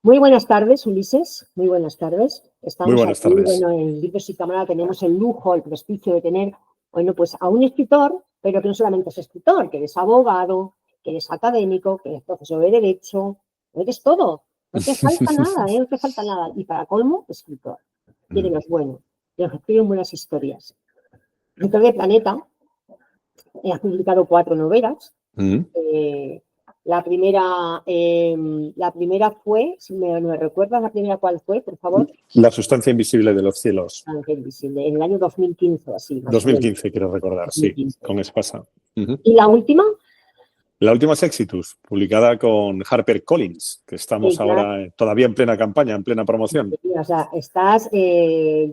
Muy buenas tardes, Ulises. Muy buenas tardes. Muy Estamos buenas aquí, tardes. bueno, en Libros y Cámara tenemos el lujo, el prestigio de tener, bueno, pues a un escritor, pero que no solamente es escritor, que eres abogado, que eres académico, que eres profesor de Derecho, eres todo. No te falta nada, ¿eh? No te falta nada. Y para colmo, escritor. Y de los buenos, de los que escriben buenas historias. Editor de Planeta, ha publicado 4 novelas. Mm. La primera fue, si me recuerdas, la primera cuál fue, por favor. La sustancia invisible de los cielos. Sustancia invisible, en el año 2015, así, más o menos. 2015, quiero recordar, sí, 2015. con Espasa. ¿Y la última? La última es Exitus, publicada con HarperCollins, que estamos ahora todavía en plena campaña, en plena promoción. O sea, estás en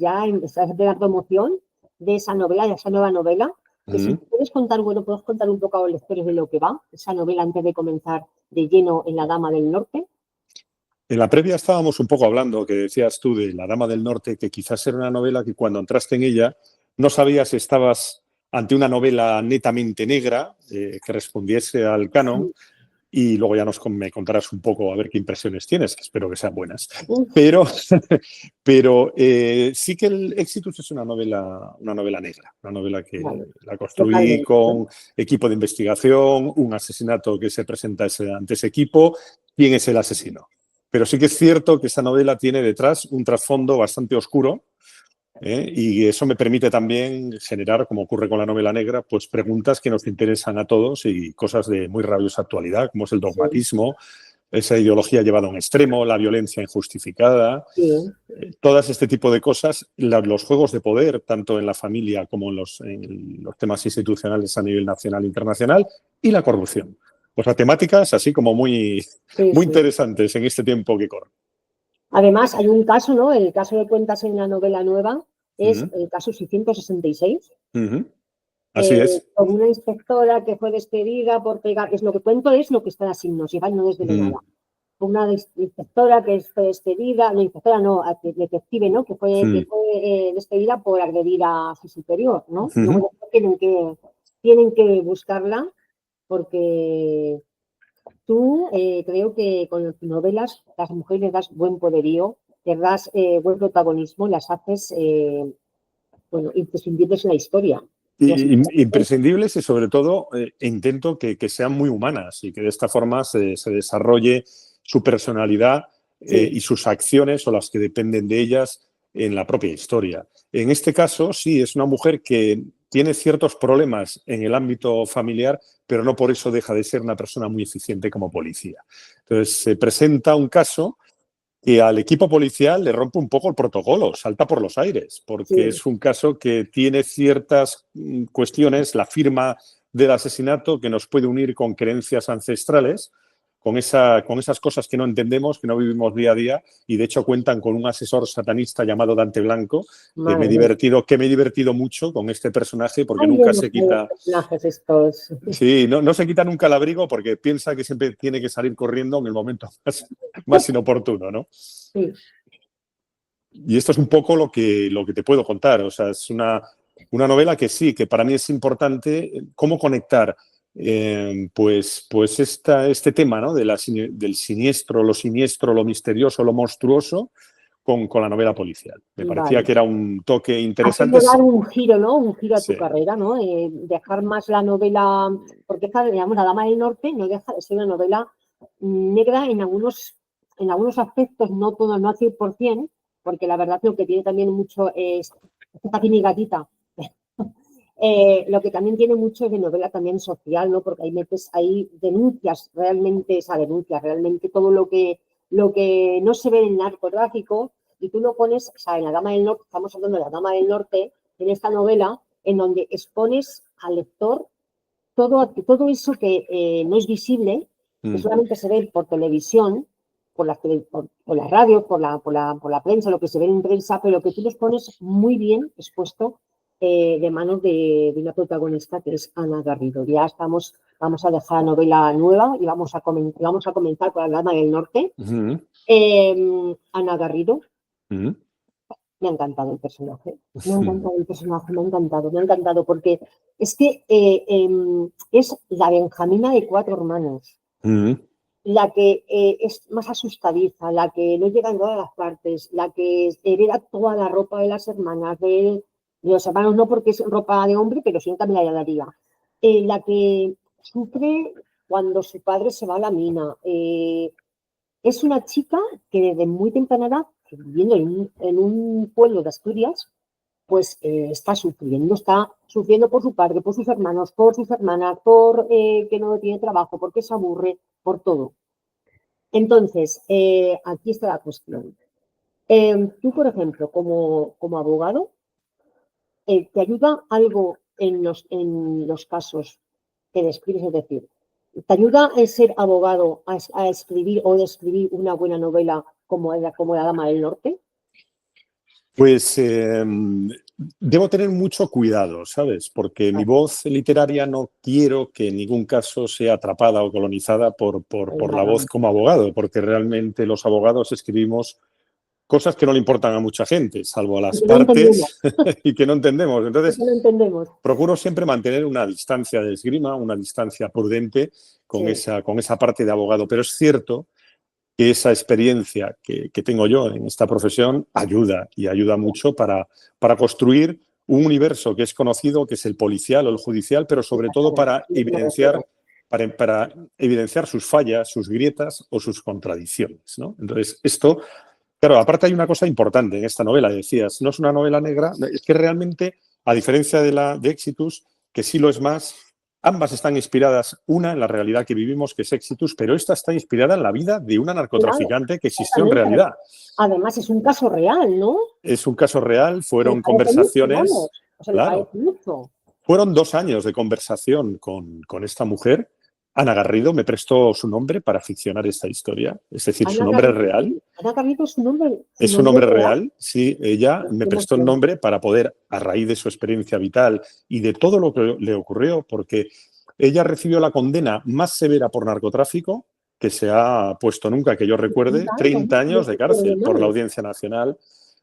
plena promoción de esa novela, de esa nueva novela. Si puedes contar, bueno, puedes contar un poco a los lectores de lo que va, esa novela, antes de comenzar de lleno en La Dama del Norte. En la previa estábamos un poco hablando, que decías tú, de La Dama del Norte, que quizás era una novela que cuando entraste en ella no sabías si estabas ante una novela netamente negra, que respondiese al canon, y luego ya me contarás un poco a ver qué impresiones tienes, que espero que sean buenas. Pero sí que el Exitus es una novela negra, una novela que la construí con equipo de investigación, un asesinato que se presenta ante ese equipo, quién es el asesino. Pero sí que es cierto que esta novela tiene detrás un trasfondo bastante oscuro, y eso me permite también generar, como ocurre con la novela negra, pues preguntas que nos interesan a todos y cosas de muy rabiosa actualidad, como es el dogmatismo, esa ideología llevada a un extremo, la violencia injustificada, todas este tipo de cosas, los juegos de poder, tanto en la familia como en los temas institucionales a nivel nacional e internacional, y la corrupción. Pues a temáticas así como muy interesantes en este tiempo que corre. Además, hay un caso, ¿no? El caso que cuentas en la novela nueva es el caso 666. Así es. Con una inspectora que fue despedida por pegar. Es lo que cuento, es lo que está así, no desvelo nada. Una inspectora que fue despedida, no, inspectora no, detective, ¿no? Que fue despedida por agredir a su superior, ¿no? Luego tienen que buscarla porque tú, creo que con las novelas, las mujeres les das buen poderío, les das buen protagonismo, las haces, imprescindibles en la historia. Imprescindibles y sobre todo intento que sean muy humanas y que de esta forma se desarrolle su personalidad y sus acciones o las que dependen de ellas en la propia historia. En este caso, sí, es una mujer que tiene ciertos problemas en el ámbito familiar, pero no por eso deja de ser una persona muy eficiente como policía. Entonces, se presenta un caso que al equipo policial le rompe un poco el protocolo, salta por los aires, porque es un caso que tiene ciertas cuestiones, la firma del asesinato, que nos puede unir con creencias ancestrales, con esas cosas que no entendemos, que no vivimos día a día, y de hecho cuentan con un asesor satanista llamado Dante Blanco, que me he divertido mucho con este personaje, porque nunca se quita... Sí, no se quita nunca el abrigo porque piensa que siempre tiene que salir corriendo en el momento más inoportuno, ¿no? Sí. Y esto es un poco lo que te puedo contar. O sea, es una novela que sí, que para mí es importante cómo conectar este tema, ¿no? Del siniestro, lo misterioso, lo monstruoso con la novela policial. Me parecía que era un toque interesante. Haciendo dar un giro, ¿no? Un giro a tu carrera, ¿no? Dejar más la novela, porque digamos, La Dama del Norte no deja de ser una novela negra en algunos aspectos, no todo, no al 100%, porque la verdad lo que tiene también mucho es aquí mi gatita. Lo que también tiene mucho es de novela también social, ¿no? Porque ahí denuncias realmente todo lo que no se ve en el narcotráfico, y tú lo pones, o sea, en La Dama del Norte, estamos hablando de La Dama del Norte, en esta novela, en donde expones al lector todo eso que no es visible, que solamente se ve por televisión, por la radio, por la prensa, lo que se ve en prensa, pero que tú los pones muy bien expuesto de manos de una protagonista que es Ana Garrido. Ya vamos a dejar la novela nueva y vamos a comenzar con La Dama del Norte. Ana Garrido. Me ha encantado el personaje. Me ha encantado, porque es que es la Benjamina de 4 hermanos. la que es más asustadiza, la que no llega en todas las partes, la que hereda toda la ropa de las hermanas, de los hermanos no porque es ropa de hombre, pero sí también la daría. La que sufre cuando su padre se va a la mina. Es una chica que desde muy temprana edad, viviendo en un pueblo de Asturias, pues está sufriendo por su padre, por sus hermanos, por sus hermanas, por que no tiene trabajo, porque se aburre, por todo. Entonces, aquí está la cuestión. Tú, por ejemplo, como abogado, ¿te ayuda algo en los casos que describes? Es decir, ¿te ayuda el ser abogado a escribir o describir una buena novela como La Dama del Norte? Pues debo tener mucho cuidado, ¿sabes? Porque mi voz literaria no quiero que en ningún caso sea atrapada o colonizada por la voz como abogado, porque realmente los abogados escribimos cosas que no le importan a mucha gente, salvo a las partes y que no entendemos. Entonces, procuro siempre mantener una distancia de esgrima, una distancia prudente con esa parte de abogado. Pero es cierto que esa experiencia que tengo yo en esta profesión ayuda y ayuda mucho para construir un universo que es conocido, que es el policial o el judicial, pero sobre todo para evidenciar sus fallas, sus grietas o sus contradicciones, ¿no? Entonces, esto, claro, aparte hay una cosa importante en esta novela, decías, no es una novela negra, es que realmente, a diferencia de Exitus, que sí lo es más, ambas están inspiradas, una en la realidad que vivimos, que es Exitus, pero esta está inspirada en la vida de una narcotraficante que existió en realidad. Además, es un caso real, ¿no? Es un caso real, fueron conversaciones. Mucho, o sea, claro, mucho. Fueron 2 años de conversación con esta mujer. Ana Garrido me prestó su nombre para ficcionar esta historia. Es decir, su nombre es real. Ana Garrido es su nombre. Es su nombre real, sí. Ella me prestó el nombre para poder, a raíz de su experiencia vital y de todo lo que le ocurrió, porque ella recibió la condena más severa por narcotráfico que se ha puesto nunca, que yo recuerde, 30 años de cárcel por la Audiencia Nacional,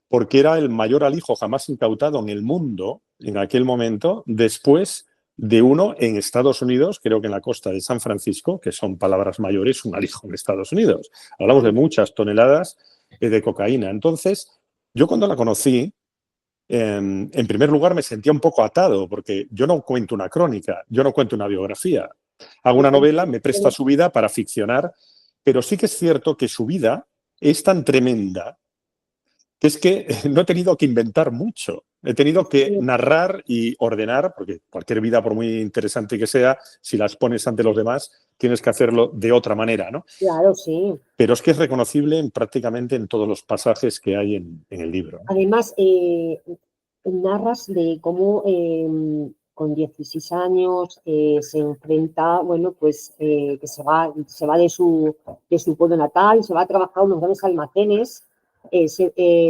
porque era el mayor alijo jamás incautado en el mundo en aquel momento, después de uno en Estados Unidos, creo que en la costa de San Francisco, que son palabras mayores, un alijo en Estados Unidos. Hablamos de muchas toneladas de cocaína. Entonces, yo cuando la conocí, en primer lugar me sentía un poco atado, porque yo no cuento una crónica, yo no cuento una biografía. Hago una novela, me presta su vida para ficcionar, pero sí que es cierto que su vida es tan tremenda que es que no he tenido que inventar mucho. He tenido que narrar y ordenar, porque cualquier vida, por muy interesante que sea, si las pones ante los demás, tienes que hacerlo de otra manera, ¿no? Claro, sí. Pero es que es reconocible prácticamente en todos los pasajes que hay en el libro, ¿no? Además, narras de cómo con 16 años se enfrenta, bueno, pues que se va de su pueblo natal, se va a trabajar a unos grandes almacenes,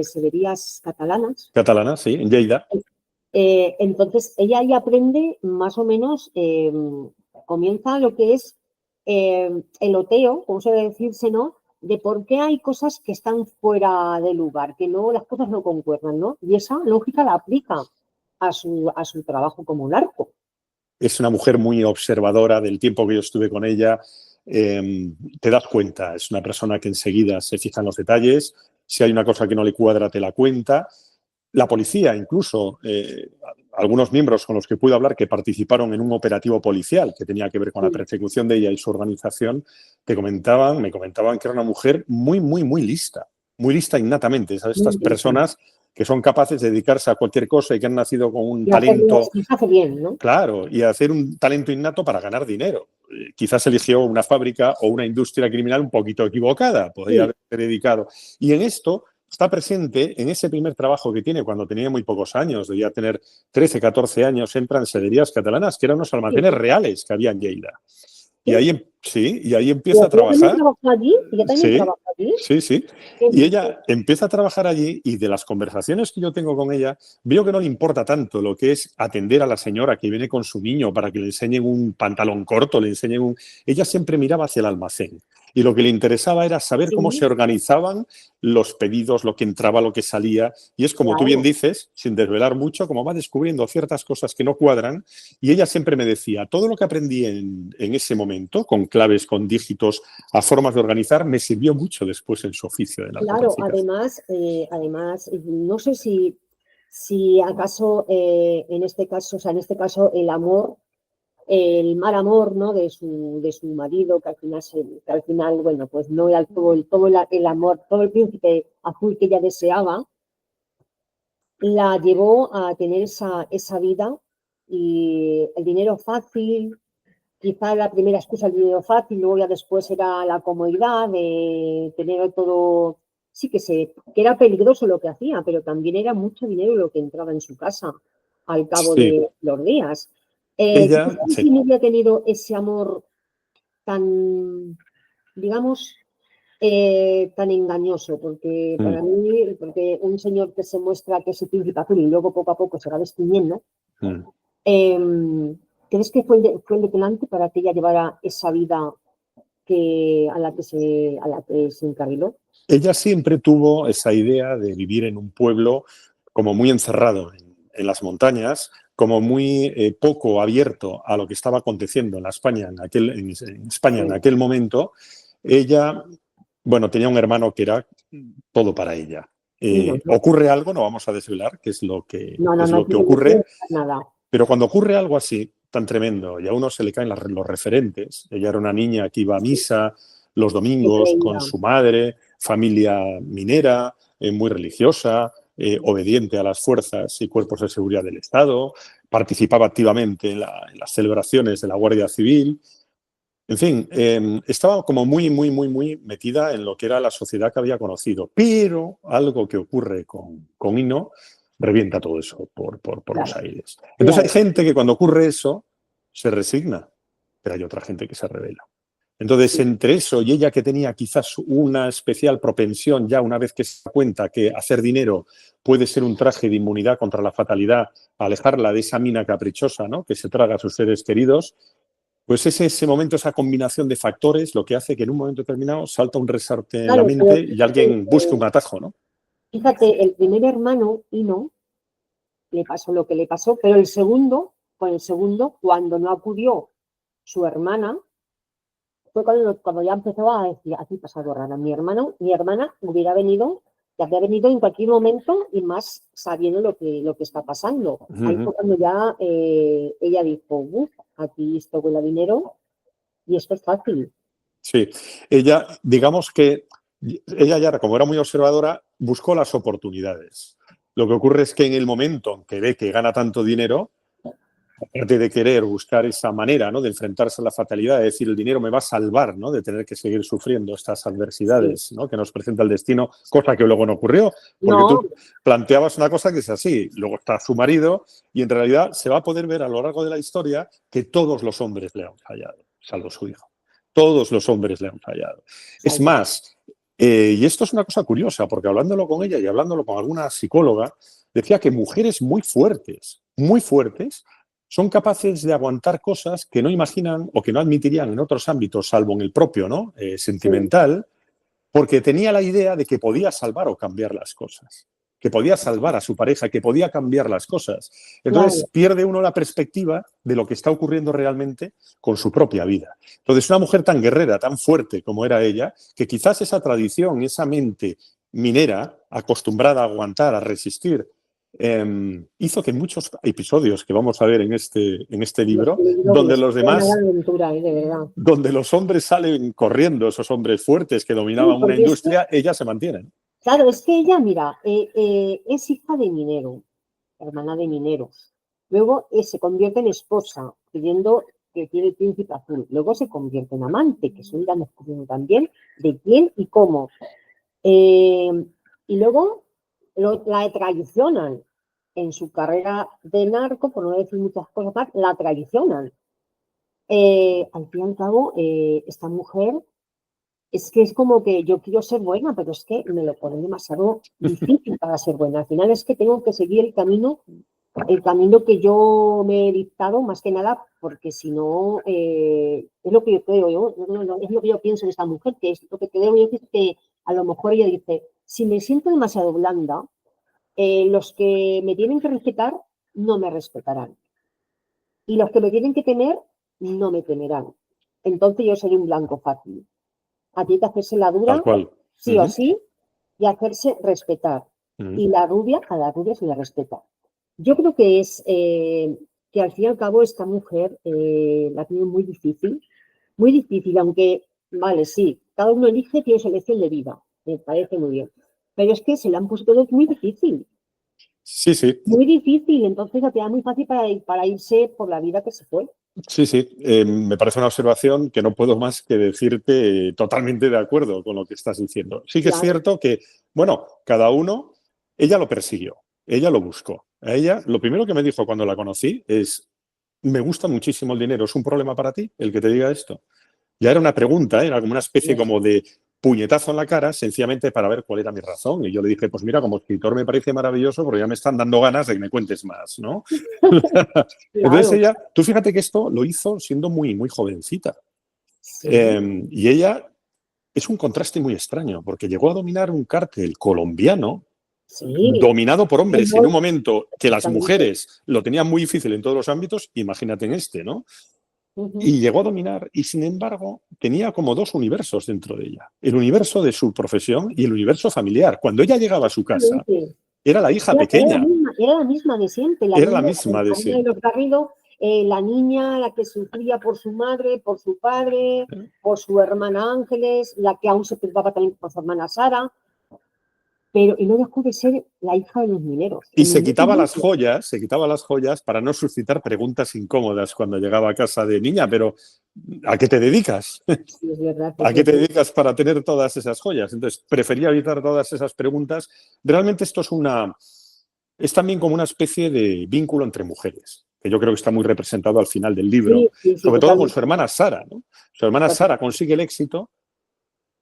severías catalanas. Catalanas, sí, en Lleida. Entonces, ella ahí aprende más o menos, comienza lo que es el oteo, como suele decirse, ¿no? De por qué hay cosas que están fuera de lugar, que no, las cosas no concuerdan, ¿no? Y esa lógica la aplica a su trabajo como narco. Es una mujer muy observadora. Del tiempo que yo estuve con ella, te das cuenta, es una persona que enseguida se fija en los detalles, si hay una cosa que no le cuadra te la cuenta. La policía, incluso, algunos miembros con los que pude hablar que participaron en un operativo policial que tenía que ver con la persecución de ella y su organización, me comentaban que era una mujer muy, muy, muy lista innatamente. ¿Sabes? Estas personas que son capaces de dedicarse a cualquier cosa y que han nacido con un talento. Hace bien, ¿no? Claro, y hacer un talento innato para ganar dinero. Quizás eligió una fábrica o una industria criminal un poquito equivocada, podría haberse dedicado. Y en esto está presente, en ese primer trabajo que tiene cuando tenía muy pocos años, debía tener 13, 14 años, entra en Sederías Catalanas, que eran unos almacenes reales que había en Lleida. Y ahí empieza a trabajar. Sí. Y ella empieza a trabajar allí y de las conversaciones que yo tengo con ella, veo que no le importa tanto lo que es atender a la señora que viene con su niño para que le enseñen un pantalón corto, Ella siempre miraba hacia el almacén. y lo que le interesaba era saber cómo se organizaban los pedidos, lo que entraba, lo que salía. Y es como tú bien dices, sin desvelar mucho, como va descubriendo ciertas cosas que no cuadran. Y ella siempre me decía, todo lo que aprendí en ese momento, con claves, con dígitos, a formas de organizar, me sirvió mucho después en su oficio de Claro, narcotraficación. además, no sé si acaso en este caso el mal amor, ¿no? de su marido, que al final, bueno, pues no era todo el amor, todo el príncipe azul que ella deseaba, la llevó a tener esa vida y el dinero fácil, quizá la primera excusa el dinero fácil, luego ya después era la comodidad de tener todo, sí que era peligroso lo que hacía, pero también era mucho dinero lo que entraba en su casa al cabo de los días. Ella, si no hubiera tenido ese amor tan, digamos, tan engañoso, porque para mí, porque un señor que se muestra que es el príncipe azul y luego poco a poco se va destiñendo, ¿crees que fue el detonante para que ella llevara esa vida a la que se encarriló? Ella siempre tuvo esa idea de vivir en un pueblo como muy encerrado en las montañas, como muy poco abierto a lo que estaba aconteciendo en España en aquel momento. Ella, bueno, tenía un hermano que era todo para ella. Ocurre algo, no vamos a desvelar qué es lo que ocurre, nada. pero cuando ocurre algo así, tan tremendo, y a uno se le caen los referentes. Ella era una niña que iba a misa los domingos con su madre, familia minera, muy religiosa, obediente a las fuerzas y cuerpos de seguridad del Estado, participaba activamente en las celebraciones de la Guardia Civil. En fin, estaba como muy, muy, muy, muy metida en lo que era la sociedad que había conocido. Pero algo que ocurre con Ino revienta todo eso por los aires. Entonces hay gente que cuando ocurre eso se resigna, pero hay otra gente que se rebela. Entonces, entre eso y ella que tenía quizás una especial propensión ya una vez que se da cuenta que hacer dinero puede ser un traje de inmunidad contra la fatalidad, alejarla de esa mina caprichosa, ¿no? Que se traga a sus seres queridos, pues ese momento, esa combinación de factores, lo que hace que en un momento determinado salta un resorte en la mente y alguien busque un atajo, ¿no? Fíjate, el primer hermano, Ino, le pasó lo que le pasó, pero con el segundo, cuando no acudió su hermana, fue cuando ya empezó a decir, aquí pasa algo raro. Mi hermana hubiera venido, ya había venido en cualquier momento y más sabiendo lo que está pasando. Ahí fue cuando ya ella dijo, aquí esto huele a dinero y esto es fácil. Sí, ella, digamos que ella ya, como era muy observadora, buscó las oportunidades. Lo que ocurre es que en el momento en que ve que gana tanto dinero, aparte de querer buscar esa manera, ¿no?, de enfrentarse a la fatalidad, de decir, el dinero me va a salvar, ¿no?, de tener que seguir sufriendo estas adversidades, ¿no?, que nos presenta el destino, cosa que luego no ocurrió, porque tú planteabas una cosa que es así, luego está su marido y en realidad se va a poder ver a lo largo de la historia que todos los hombres le han fallado, salvo su hijo. Todos los hombres le han fallado. Es más, y esto es una cosa curiosa, porque hablándolo con ella y hablándolo con alguna psicóloga, decía que mujeres muy fuertes, son capaces de aguantar cosas que no imaginan o que no admitirían en otros ámbitos, salvo en el propio, ¿no?, sentimental, porque tenía la idea de que podía salvar o cambiar las cosas, que podía salvar a su pareja, que podía cambiar las cosas. Entonces pierde uno la perspectiva de lo que está ocurriendo realmente con su propia vida. Entonces una mujer tan guerrera, tan fuerte como era ella, que quizás esa tradición, esa mente minera, acostumbrada a aguantar, a resistir, hizo que en muchos episodios que vamos a ver en este libro, donde los demás, donde los hombres salen corriendo, esos hombres fuertes que dominaban una industria, ella se mantiene. Claro, es que ella, mira, es hija de minero, hermana de mineros. Luego se convierte en esposa, pidiendo que tiene el príncipe azul. Luego se convierte en amante, que eso irán descubriendo también de quién y cómo. Y luego la traicionan en su carrera de narco, por no decir muchas cosas más, la traicionan. Al fin y al cabo, esta mujer es que es como que yo quiero ser buena, pero es que me lo ponen demasiado difícil para ser buena. Al final es que tengo que seguir el camino el camino que yo me he dictado, más que nada, porque si no, es lo que yo creo yo, es lo que yo pienso de esta mujer, que es lo que creo yo, que a lo mejor ella dice, si me siento demasiado blanda, los que me tienen que respetar no me respetarán. Y los que me tienen que temer no me temerán. Entonces yo seré un blanco fácil. A ti hay que hacerse la Tal dura, cual. sí o sí, y hacerse respetar. Y la rubia, a la rubia se la respeta. Yo creo que es que al fin y al cabo esta mujer la tiene muy difícil, aunque, vale, sí, cada uno elige, tiene su elección de vida, me parece muy bien. Pero es que se la han puesto todo Sí, sí. muy difícil, entonces la tiene muy fácil para irse por la vida que se fue. Sí, sí, me parece una observación que no puedo más que decirte totalmente de acuerdo con lo que estás diciendo. Sí que es Claro, cierto que, bueno, cada uno, ella lo persiguió, ella lo buscó. A ella, lo primero que me dijo cuando la conocí es, me gusta muchísimo el dinero, ¿es un problema para ti el que te diga esto? Ya era una pregunta, era como una especie como de puñetazo en la cara, sencillamente para ver cuál era mi razón. Y yo le dije, pues mira, como escritor me parece maravilloso, pero ya me están dando ganas de que me cuentes más, ¿no? Entonces claro, ella, tú fíjate que esto lo hizo siendo muy, muy jovencita. sí, Y ella es un contraste muy extraño, porque llegó a dominar un cártel colombiano sí, dominado por hombres en un momento que las exactamente. mujeres lo tenían muy difícil en todos los ámbitos, imagínate en este, ¿no? Ujú. Y llegó a dominar y sin embargo tenía como dos universos dentro de ella, el universo de su profesión y el universo familiar. Cuando ella llegaba a su casa, Exactamente. era la hija pequeña, Era la misma de siempre, era la misma de la niña de siempre. los Garrido, la niña, la que sufría por su madre, por su padre, por su hermana Ángeles, la que aún se preocupaba también por su hermana Sara, pero y no dejó de ser la hija de los mineros. Y En ningún momento. se quitaba las joyas para no suscitar preguntas incómodas cuando llegaba a casa de niña, pero ¿a qué te dedicas? Sí, es verdad, ¿A qué te dedicas para tener todas esas joyas? Entonces, prefería evitar todas esas preguntas. Realmente esto es también como una especie de vínculo entre mujeres, que yo creo que está muy representado al final del libro, sí, sí, sí, sobre todo con su totalmente. hermana Sara, ¿no? Su hermana Sara consigue el éxito.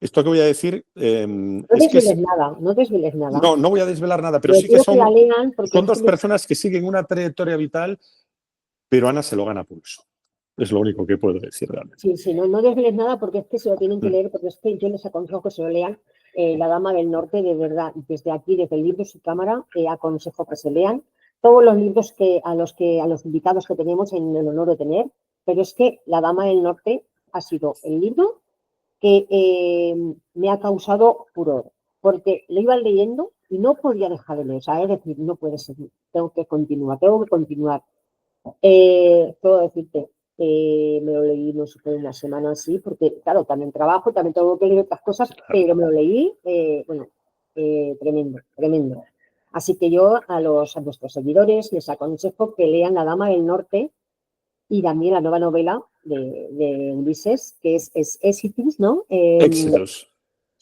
Esto que voy a decir No es que desveles nada, no desveles nada. no voy a desvelar nada, pero Pero sí que quiero que la lean porque son es que dos personas que siguen una trayectoria vital, pero Ana se lo gana a pulso. Es lo único que puedo decir realmente. sí, sí, no, no desveles nada porque es que se lo tienen que Mm. leer, porque es que yo les aconsejo que se lo lean. La Dama del Norte, de verdad, desde aquí, desde el libro Su Cámara, aconsejo que se lean todos los libros a los invitados que tenemos en el honor de tener, pero es que La Dama del Norte ha sido el libro que me ha causado furor, porque lo iba leyendo y no podía dejar de leer, o sea, es decir, no puede seguir, tengo que continuar, tengo que continuar. Puedo decirte, me lo leí, no sé, fue una semana así, porque claro, también trabajo, también tengo que leer otras cosas, pero me lo leí, bueno, tremendo, tremendo. Así que yo a nuestros seguidores les aconsejo que lean La Dama del Norte y también la nueva novela de Ulises, que es Éxitus, ¿no? Éxitos.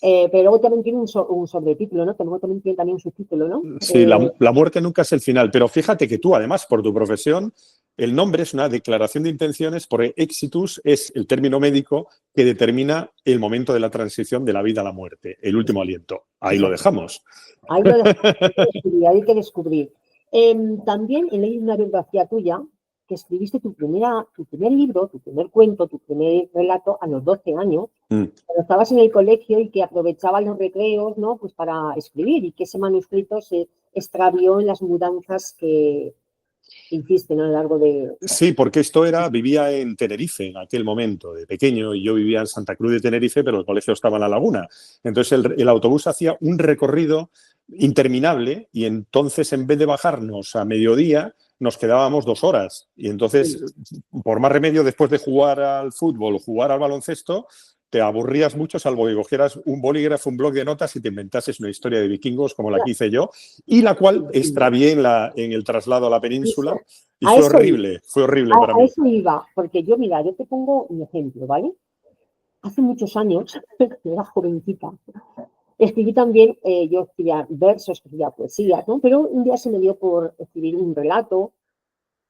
Pero luego también tiene un sobretítulo, ¿no? Que luego también tiene también un subtítulo, ¿no? Sí, la muerte nunca es el final, pero fíjate que tú, además, por tu profesión, el nombre es una declaración de intenciones, porque exitus es el término médico que determina el momento de la transición de la vida a la muerte, el último aliento. Ahí lo Exacto. dejamos. Ahí lo dejamos, hay que descubrir. También he leído una biografía tuya que escribiste tu primer libro, tu primer cuento, tu primer relato a los 12 años, Mm. cuando estabas en el colegio y que aprovechabas los recreos, ¿no? Pues para escribir y que ese manuscrito se extravió en las mudanzas que hiciste, ¿no? A lo largo de... Sí, porque vivía en Tenerife en aquel momento, de pequeño, y yo vivía en Santa Cruz de Tenerife, pero el colegio estaba en La Laguna. Entonces el autobús hacía un recorrido interminable y entonces en vez de bajarnos a mediodía, nos quedábamos 2 horas. Y entonces, por más remedio, después de jugar al fútbol o jugar al baloncesto, te aburrías mucho salvo que cogieras un bolígrafo, un bloc de notas y te inventases una historia de vikingos como la que hice yo, y la cual extravié en el traslado a la península. Eso, Y a eso iba. fue horrible para A mí. eso iba, porque yo, mira, yo te pongo un ejemplo, ¿vale? Hace muchos años, era jovencita, escribí también, yo escribía versos, escribía poesía, ¿no? Pero un día se me dio por escribir un relato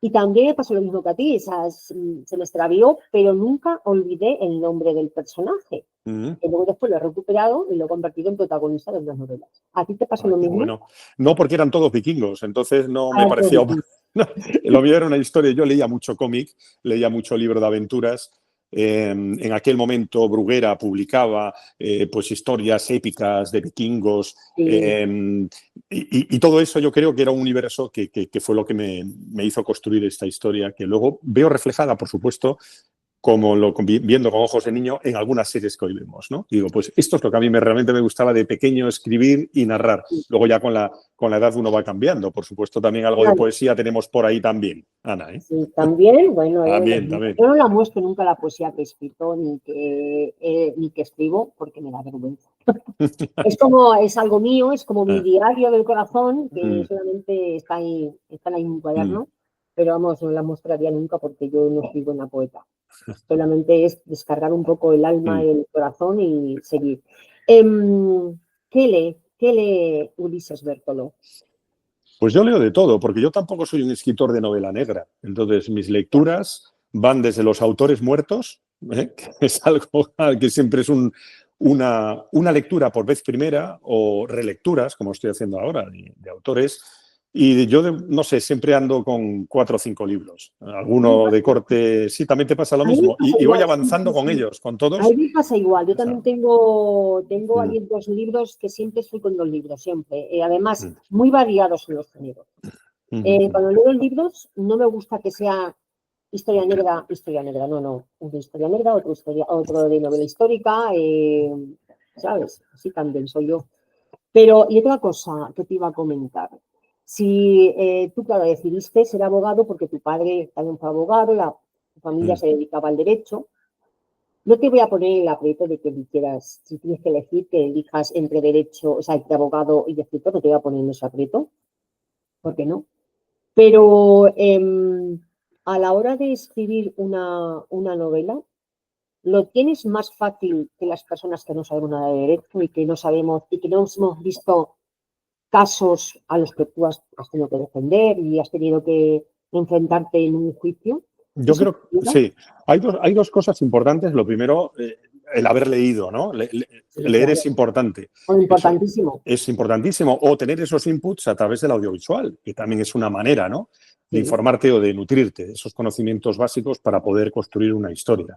y también me pasó lo mismo que a ti, se me extravió, pero nunca olvidé el nombre del personaje. Mm. Que luego después lo he recuperado y lo he convertido en protagonista de unas novelas. ¿A ti te pasó Ah, lo qué mismo? bueno. No, porque eran todos vikingos, entonces no me Ah, todo parecía bien. No, lo mío era una historia. Yo leía mucho cómic, leía mucho libro de aventuras. En aquel momento Bruguera publicaba pues historias épicas de vikingos, Sí, y todo eso yo creo que era un universo que fue lo que me hizo construir esta historia, que luego veo reflejada, por supuesto, como viendo con ojos de niño en algunas series que hoy vemos, ¿no? Y digo, pues esto es lo que a mí realmente me gustaba de pequeño, escribir y narrar. sí, Luego ya con la edad uno va cambiando. Por supuesto, también algo de claro. poesía tenemos por ahí también, Ana, ¿eh? Sí, también, bueno, También, también. yo no la muestro nunca la poesía que he escrito ni que escribo porque me da vergüenza. Es algo mío, es como mi Ah, diario del corazón, que mm, solamente está ahí en un mm, cuaderno, pero vamos, no la mostraría nunca porque yo no soy buena poeta. Solamente es descargar un poco el alma, mm. el corazón y seguir. Em, ¿Qué lee Ulises Bertolo? Pues yo leo de todo, porque yo tampoco soy un escritor de novela negra. Entonces, mis lecturas van desde los autores muertos, que es algo que siempre es una lectura por vez primera, o relecturas, como estoy haciendo ahora, de autores. Y yo, no sé, siempre ando con 4 o 5 libros. A mí me Alguno de pasa, corte, sí, también te pasa lo a mí me mismo. pasa Y voy igual, sí, avanzando sí, con sí. ellos, con A mí todos. me pasa igual. Yo O sea, también tengo mm, ahí 2 libros que siempre estoy con 2 libros, siempre. Además, mm, muy variados en los géneros. mm, Cuando leo libros, no me gusta que sea historia negra, no, no. Una historia negra, otro de novela histórica, ¿sabes? Así también soy yo. Pero, y otra cosa que te iba a comentar. Si tú, claro, decidiste ser abogado porque tu padre también fue abogado, tu familia mm. se dedicaba al derecho, no te voy a poner el aprieto de que quieras, si tienes que elegir, que elijas entre derecho, o sea, entre abogado y escritor, no te voy a poner en ese aprieto, ¿por qué no? Pero a la hora de escribir una novela, lo tienes más fácil que las personas que no sabemos nada de derecho y que no sabemos y que no hemos visto casos a los que tú has tenido que defender y has tenido que enfrentarte en un juicio. Yo ¿Eso te creo, ayuda? sí, hay dos cosas importantes. Lo primero, el haber leído, ¿no? Sí, Leer claro. es importante. O Eso importantísimo. es importantísimo. O tener esos inputs a través del audiovisual, que también es una manera, ¿no? De Sí, informarte o de nutrirte de esos conocimientos básicos para poder construir una historia.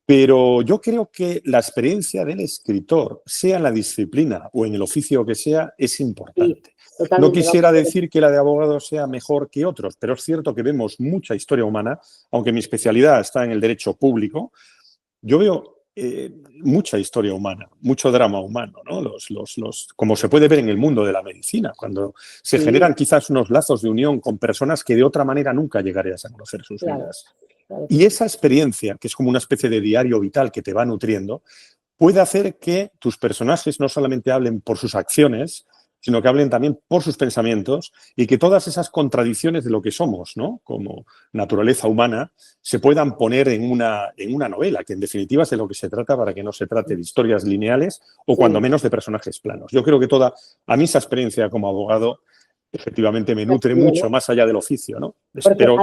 Pero yo creo que la experiencia del escritor, sea en la disciplina o en el oficio que sea, es sí, importante. No totalmente. quisiera decir que la de abogado sea mejor que otros, pero es cierto que vemos mucha historia humana, aunque mi especialidad está en el derecho público. Yo veo mucha historia humana, mucho drama humano, ¿no? Como se puede ver en el mundo de la medicina, cuando se Sí, generan quizás unos lazos de unión con personas que de otra manera nunca llegarías a conocer sus claro, vidas. claro que Y sí. esa experiencia, que es como una especie de diario vital que te va nutriendo, puede hacer que tus personajes no solamente hablen por sus acciones, sino que hablen también por sus pensamientos y que todas esas contradicciones de lo que somos, ¿no? Como naturaleza humana, se puedan poner en una novela, que en definitiva es de lo que se trata para que no se trate de historias lineales o cuando Sí, menos de personajes planos. Yo creo que a mí esa experiencia como abogado efectivamente me pues nutre sí, mucho ¿no? más allá del oficio, ¿no? Porque Espero,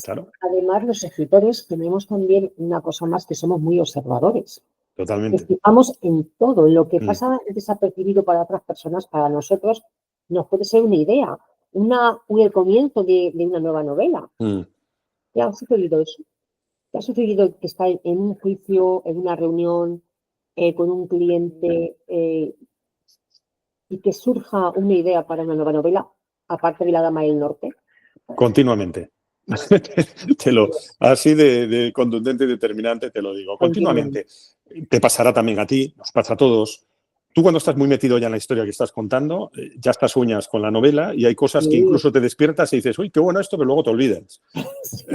claro, además los escritores tenemos también una cosa más que somos muy observadores. Nos totalmente. fijamos en todo, en lo que Mm, pasa desapercibido para otras personas, para nosotros nos puede ser una idea, el comienzo de una nueva novela. mm. ¿Te ha sucedido eso? ¿Te ha sucedido que está en un juicio, en una reunión con un cliente y que surja una idea para una nueva novela, aparte de La Dama del Norte? Continuamente. Así de contundente y determinante te lo digo. Continuamente. Continuamente. Te pasará también a ti, nos pasa a todos. Tú cuando estás muy metido ya en la historia que estás contando, ya estás uñas con la novela y hay cosas que Sí, incluso te despiertas y dices, uy, qué bueno esto, pero luego te olvidas. sí,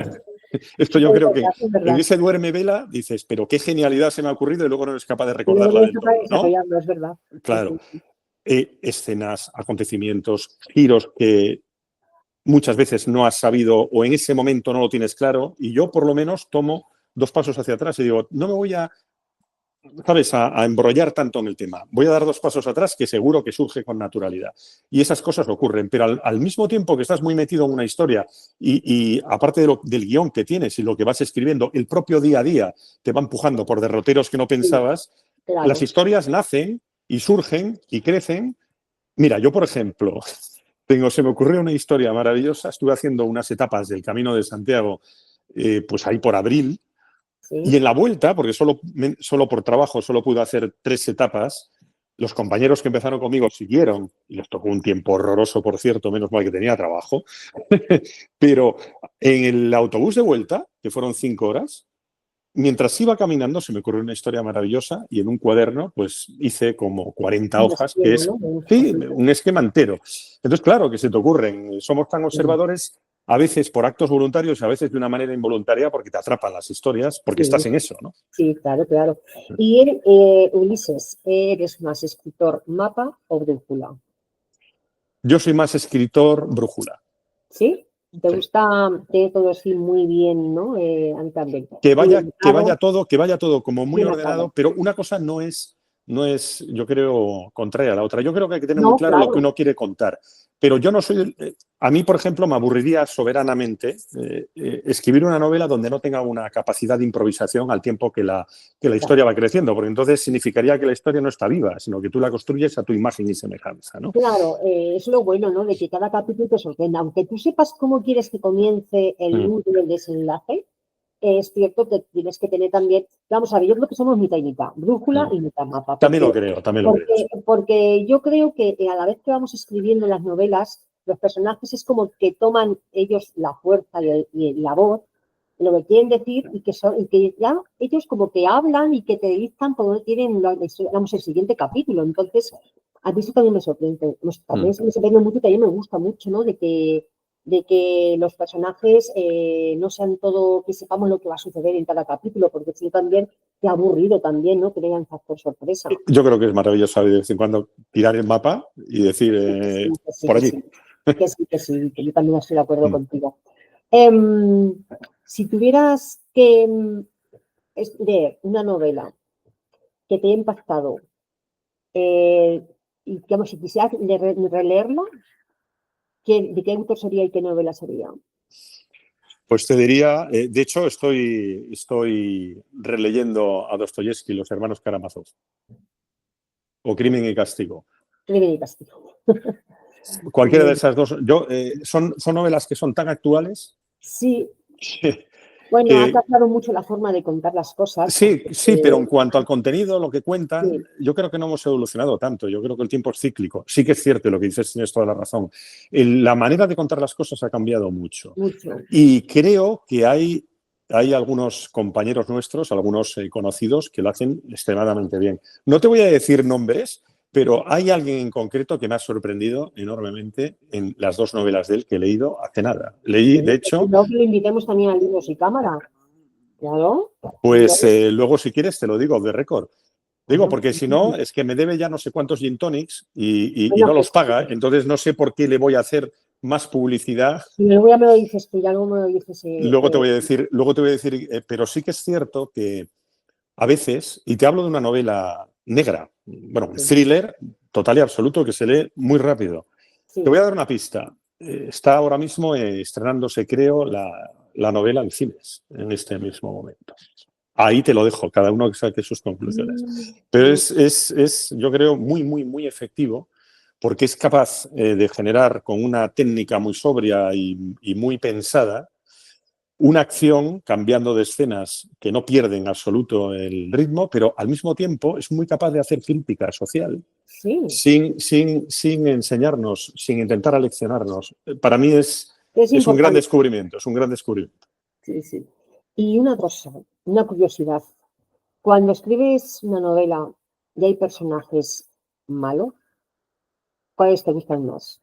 Esto yo creo que es en verdad. ese duerme vela dices, pero qué genialidad se me ha ocurrido y luego no eres capaz de Y luego no recordarla es del capaz de todo, ¿no? desarrollarlo, es verdad. Sí, Claro. sí, sí. Escenas, acontecimientos, giros que muchas veces no has sabido o en ese momento no lo tienes claro y yo por lo menos tomo 2 pasos hacia atrás y digo, no me voy ¿sabes?, a embrollar tanto en el tema. Voy a dar 2 pasos atrás que seguro que surge con naturalidad. Y esas cosas ocurren, pero al mismo tiempo que estás muy metido en una historia y aparte del guión que tienes y lo que vas escribiendo, el propio día a día te va empujando por derroteros que no Sí, pensabas, las claro. historias nacen y surgen y crecen. Mira, yo por ejemplo, Se me ocurrió una historia maravillosa. Estuve haciendo unas etapas del Camino de Santiago, pues ahí por abril, Sí. y en la vuelta, porque solo por trabajo solo pude hacer 3 etapas, los compañeros que empezaron conmigo siguieron, y les tocó un tiempo horroroso, por cierto, menos mal que tenía trabajo, pero en el autobús de vuelta, que fueron 5 horas, mientras iba caminando se me ocurrió una historia maravillosa y en un cuaderno pues hice como 40 Un hojas, que esquema, es, ¿no? Un sí, ejemplo. un esquema entero. Entonces, claro, que se te ocurren, somos tan observadores a veces por actos voluntarios y a veces de una manera involuntaria porque te atrapan las historias, porque Sí, estás en eso, ¿no? sí, claro, claro. Y Ulises, ¿eres más escritor mapa o brújula? Yo soy más escritor brújula. ¿Sí? ¿Te Sí. gusta tener todo así muy bien, ¿no? También. Que vaya Claro, todo como muy bien ordenado, atado. pero una cosa no es, yo creo, contraria a la otra. Yo creo que hay que tener muy No, claro lo que claro. uno quiere contar. Pero yo no soy, a mí, por ejemplo, me aburriría soberanamente escribir una novela donde no tenga una capacidad de improvisación al tiempo que la historia va creciendo, porque entonces significaría que la historia no está viva, sino que tú la construyes a tu imagen y semejanza, ¿no? Claro, es lo bueno, ¿no? De que cada capítulo te sorprenda. Aunque tú sepas cómo quieres que comience el Mm. nudo y el desenlace, es cierto que tienes que tener también, vamos a ver, yo creo que somos mitad y mitad, brújula Mm. y mitad mapa, También lo creo, también lo creo. porque yo creo que a la vez que vamos escribiendo las novelas, los personajes es como que toman ellos la fuerza y la voz, lo que quieren decir y que ya ellos como que hablan y que te dictan por dónde quieren, vamos, el siguiente capítulo. Entonces, a mí eso también me sorprende, también me sorprende mucho y también me gusta mucho, ¿no? De que los personajes no sean todo, que sepamos lo que va a suceder en cada capítulo, porque si no también te ha aburrido también, ¿no? Que tengan factor sorpresa. Yo creo que es maravilloso de vez en cuando tirar el mapa y decir Que sí, que sí, por que allí. sí, que sí, que sí, que yo también estoy de acuerdo Mm. contigo. Em, si tuvieras que leer una novela que te haya impactado y digamos, si quisieras releerla, ¿de qué autor sería y qué novela sería? Pues te diría, de hecho, estoy releyendo a Dostoyevsky, Los hermanos Karamazov, o Crimen y Castigo. Crimen y Castigo. Cualquiera de esas dos, son novelas que son tan actuales Sí, que, bueno, ha que cambiado mucho la forma de contar las cosas. sí, pero en cuanto al contenido, lo que cuentan, Sí, yo creo que no hemos evolucionado tanto. Yo creo que el tiempo es cíclico. Sí que es cierto lo que dices, tienes toda la razón. La manera de contar las cosas ha cambiado mucho. mucho. Y creo que hay algunos compañeros nuestros, algunos conocidos, que lo hacen extremadamente bien. No te voy a decir nombres, pero hay alguien en concreto que me ha sorprendido enormemente en las 2 novelas de él que he leído hace nada. Leí, de hecho, No, que lo invitemos también a Libros y Cámara. Claro. pues luego si quieres te lo digo de récord. Digo, Bueno, porque si no, es que me debe ya no sé cuántos gin tonics y bueno, no los pues paga, entonces no sé por qué le voy a hacer más publicidad. si luego ya me lo dices tú, ya luego me lo dices. Luego te voy a decir, pero sí que es cierto que a veces, y te hablo de una novela negra, bueno, un Sí, thriller total y absoluto que se lee muy rápido. Te voy sí. a dar una pista. Está ahora mismo estrenándose, creo, la novela en cines en este mismo momento. Ahí te lo dejo, cada uno que saque sus conclusiones. Pero Mm, es, yo creo, muy, muy, muy efectivo porque es capaz de generar con una técnica muy sobria y muy pensada una acción cambiando de escenas que no pierden en absoluto el ritmo, pero al mismo tiempo es muy capaz de hacer crítica social sí, sin enseñarnos, sin intentar aleccionarnos. Para mí es es un gran importante. descubrimiento, es un gran descubrimiento. Sí, sí. Y una cosa, una curiosidad. Cuando escribes una novela y hay personajes malos, ¿cuáles te gustan más?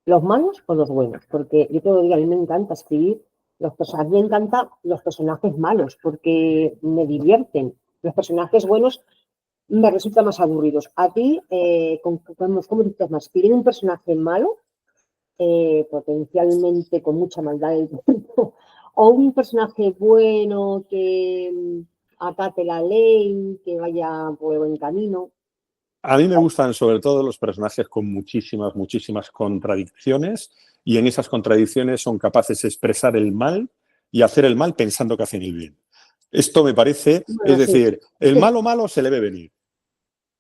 ¿Los malos o los buenos? Porque yo te lo digo, a mí me encanta escribir los personajes, a mí me encantan los personajes malos porque me divierten. Los personajes buenos me resultan más aburridos. A ti, ¿cómo dices más? ¿Escribir un personaje malo, potencialmente con mucha maldad del cuerpo, o un personaje bueno que acate la ley, que vaya por buen camino? A mí me gustan sobre todo los personajes con muchísimas, muchísimas contradicciones y en esas contradicciones son capaces de expresar el mal y hacer el mal pensando que hacen el bien. Esto me parece, es Bueno, sí. decir, el malo malo se le ve venir.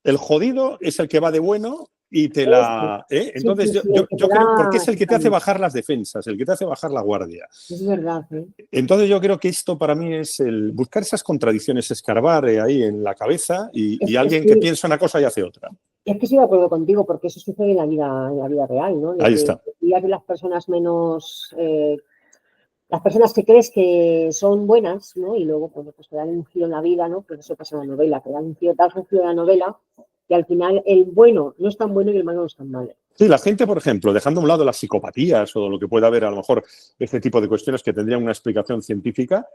El jodido es el que va de bueno y te la... Entonces, yo creo, porque es el que te hace bajar las defensas, el que te hace bajar la guardia. Es verdad. Entonces, yo creo que esto para mí es el buscar esas contradicciones, escarbar ahí en la cabeza y alguien que piensa una cosa y hace otra. Es que estoy de acuerdo contigo, porque eso sucede en la vida real, ¿no? Ahí está. De las personas menos... las personas que crees que son buenas, ¿no? Y luego, pues te dan un giro en la vida, ¿no? Pues eso pasa en la novela, te dan un giro en la novela, y al final el bueno no es tan bueno y el malo no es tan malo. Sí, la gente, por ejemplo, dejando a un lado las psicopatías o lo que pueda haber, a lo mejor, este tipo de cuestiones que tendrían una explicación científica,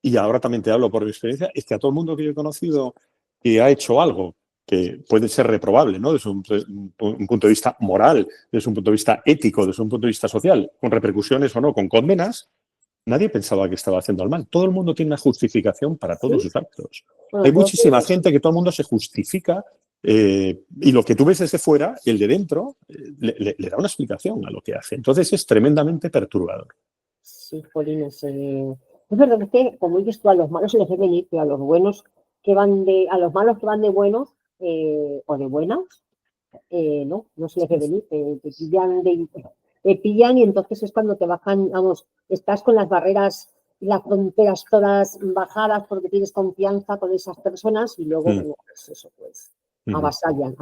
y ahora también te hablo por mi experiencia, es que a todo el mundo que yo he conocido que ha hecho algo que puede ser reprobable, ¿no? Desde un punto de vista moral, desde un punto de vista ético, desde un punto de vista social, con repercusiones o no, con condenas, nadie pensaba que estaba haciendo el mal. Todo el mundo tiene una justificación para todos sus actos. Bueno, hay muchísima gente que todo el mundo se justifica y lo que tú ves desde fuera, el de dentro, le da una explicación a lo que hace. Entonces es tremendamente perturbador. Sí, Jolines. Es verdad que, como dices tú, a los malos se les ve venir, pero a los buenos a los malos que van de buenos o de buenas, no se les ve venir, te pillan y entonces es cuando te bajan, vamos, estás con las barreras y las fronteras todas bajadas porque tienes confianza con esas personas y luego, bueno, pues eso, pues, avasallan.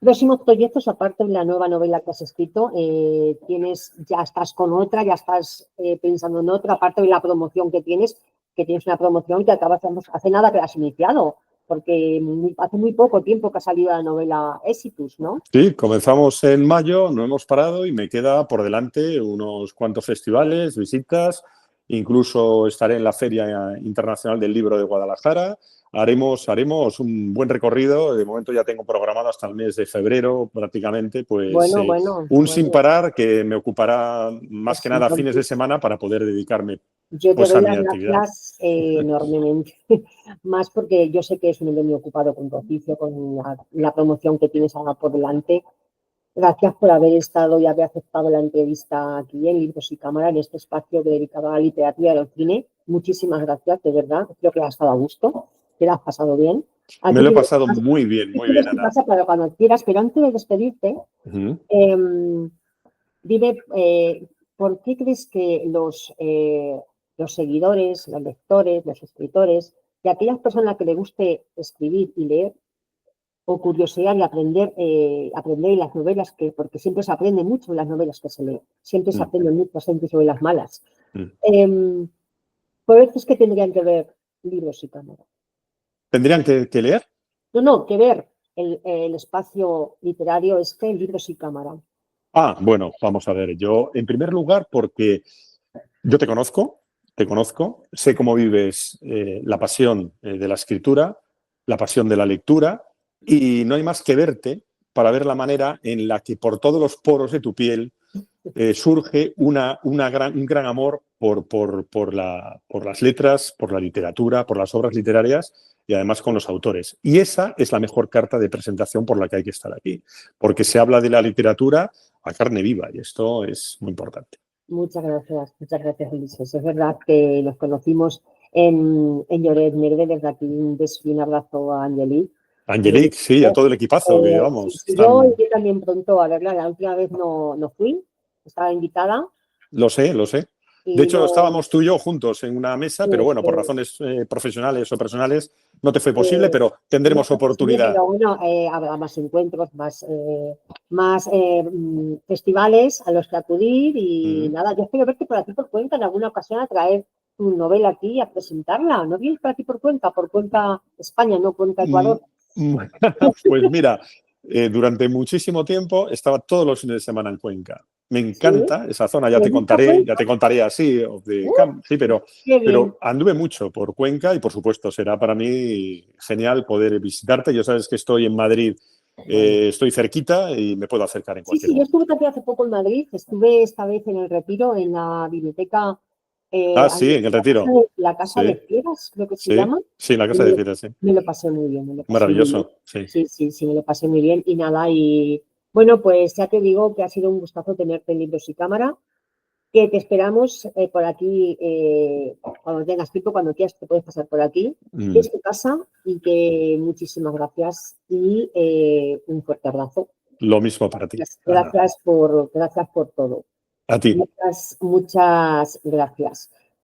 Próximos proyectos, aparte de la nueva novela que has escrito, ya estás con otra, ya estás pensando en otra, aparte de la promoción que tienes una promoción que acabas hace nada que la has iniciado, porque hace muy poco tiempo que ha salido la novela Éxitus, ¿no? Sí, comenzamos en mayo, no hemos parado y me queda por delante unos cuantos festivales, visitas, incluso estaré en la Feria Internacional del Libro de Guadalajara. Haremos un buen recorrido. De momento ya tengo programado hasta el mes de febrero prácticamente, pues sin parar que me ocupará más que nada fines de semana para poder dedicarme yo te doy las gracias enormemente, más porque yo sé que es un hombre muy ocupado con tu oficio, con la promoción que tienes ahora por delante. Gracias por haber estado y haber aceptado la entrevista aquí en Libros y Cámara, en este espacio dedicado a la literatura y al cine. Muchísimas gracias, de verdad. Creo que has estado a gusto, que la has pasado bien. Me lo he pasado muy bien, Ana. Pasa para cuando quieras, pero antes de despedirte, dime, ¿por qué crees que los seguidores, los lectores, los escritores, y aquellas personas que les guste escribir y leer, o curiosidad y aprender en las novelas, porque siempre se aprende mucho en las novelas que se leen, siempre se aprende mucho sobre las malas. ¿Por qué es que tendrían que ver Libros y Cámara? ¿Tendrían que leer? No, que ver el espacio literario Libros y Cámara. Bueno, vamos a ver. Yo, en primer lugar, porque yo te conozco, sé cómo vives la pasión de la escritura, la pasión de la lectura, y no hay más que verte para ver la manera en la que por todos los poros de tu piel surge un gran amor por las letras, por la literatura, por las obras literarias y además con los autores. Y esa es la mejor carta de presentación por la que hay que estar aquí, porque se habla de la literatura a carne viva y esto es muy importante. Muchas gracias, Ulises. Es verdad que nos conocimos en Lloret Nerve, desde aquí un beso y un abrazo a Angelique, sí, a todo el equipazo que vamos. Yo iré también pronto a verla, la última vez no fui, estaba invitada. Lo sé. De hecho, estábamos tú y yo juntos en una mesa, pero bueno, por razones profesionales o personales no te fue posible, pero tendremos oportunidad. Pero bueno, habrá más encuentros, más festivales a los que acudir y nada, yo espero verte por aquí por Cuenca en alguna ocasión a traer tu novela aquí a presentarla. ¿No vienes por aquí por Cuenca España, no Cuenca Ecuador? Pues mira, durante muchísimo tiempo estaba todos los fines de semana en Cuenca. Me encanta esa zona, ya te contaré así, sí, pero anduve mucho por Cuenca y por supuesto será para mí genial poder visitarte. Ya sabes que estoy en Madrid, estoy cerquita y me puedo acercar en cualquier momento. Yo estuve también hace poco en Madrid, estuve esta vez en el Retiro, en la biblioteca. Sí, en el Retiro. La Casa de Fieras, creo que se llama. Sí, la Casa de Fieras, sí. Me lo pasé muy bien. Maravilloso, sí. Sí, me lo pasé muy bien. Y nada, bueno, pues ya te digo que ha sido un gustazo tenerte en Libros y Cámara, que te esperamos por aquí cuando tengas tiempo, cuando quieras te puedes pasar por aquí. Es tu casa, y que muchísimas gracias y un fuerte abrazo. Lo mismo para ti. Gracias por todo. A ti. Muchas gracias.